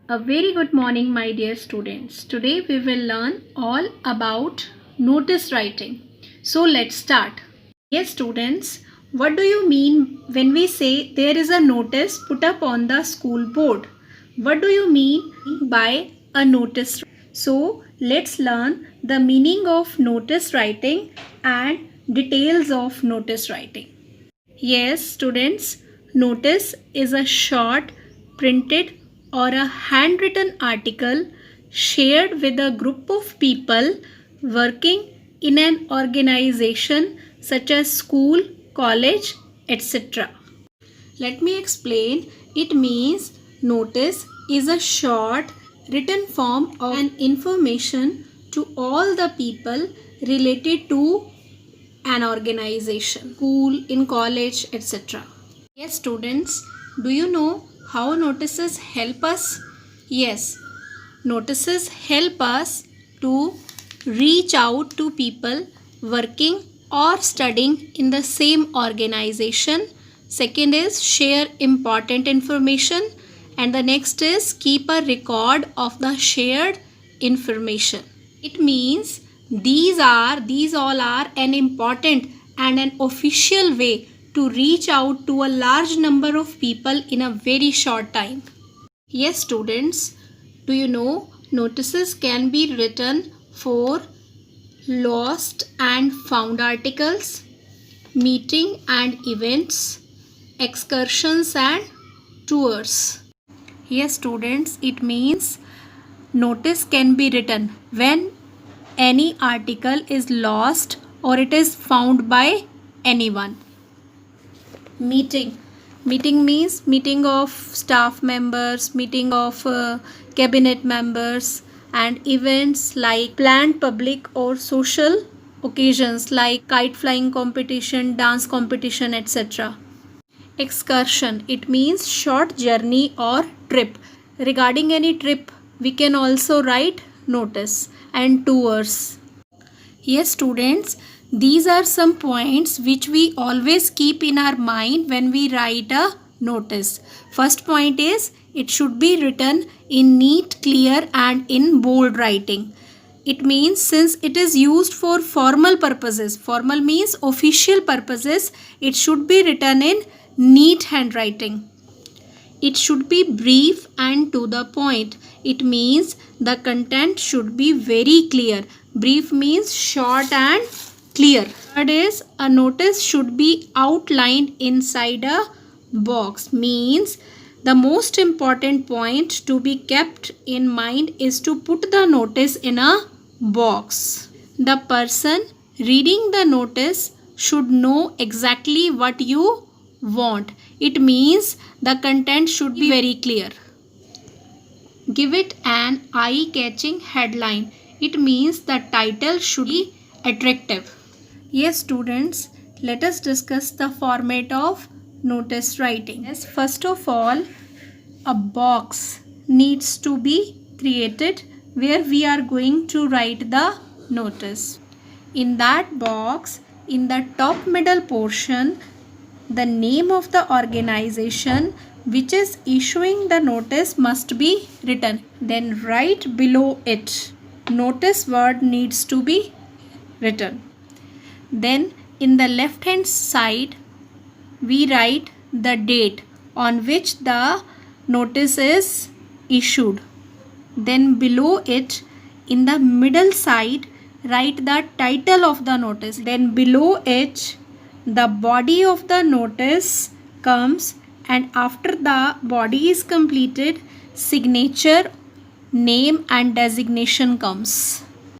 A very good morning, my dear students. Today we will learn all about notice writing. So let's start. Yes, students, what do you mean when we say there is a notice put up on the school board? What do you mean by a notice? So let's learn the meaning of notice writing and details of notice writing. Yes, students, notice is a short, printed, or a handwritten article shared with a group of people working in an organization such as school, college, etc. Let me explain. It means notice is a short written form of an information to all the people related to an organization, school, in college, etc. Yes, students, do you know how notices help us? Yes, notices help us to reach out to people working or studying in the same organization. Second is share important information, and the next is keep a record of the shared information. It means these all are an important and an official way to reach out to a large number of people in a very short time. Yes, students, do you know notices can be written for lost and found articles, meeting and events, excursions and tours. Yes, students, it means notice can be written when any article is lost or it is found by anyone. Meeting means meeting of staff members, meeting of cabinet members, and events like planned public or social occasions like kite flying competition, dance competition, etc. Excursion, it means short journey or trip. Regarding any trip, we can also write notice. And tours. Yes, students, these are some points which we always keep in our mind when we write a notice. First point is it should be written in neat, clear and in bold writing. It means since it is used for formal purposes, formal means official purposes, it should be written in neat handwriting. It should be brief and to the point. It means the content should be very clear. Brief means short and clear. Third is a notice should be outlined inside a box. Means the most important point to be kept in mind is to put the notice in a box. The person reading the notice should know exactly what you want. It means the content should be very clear. Give it an eye-catching headline. It means the title should be attractive. Yes, students, let us discuss the format of notice writing. Yes, first of all, a box needs to be created where we are going to write the notice. In that box, in the top middle portion, the name of the organization which is issuing the notice must be written. Then right below it, notice word needs to be written. Then in the left hand side, we write the date on which the notice is issued. Then below it, in the middle side, write the title of the notice. Then below it, the body of the notice comes, and after the body is completed, signature, name and designation comes.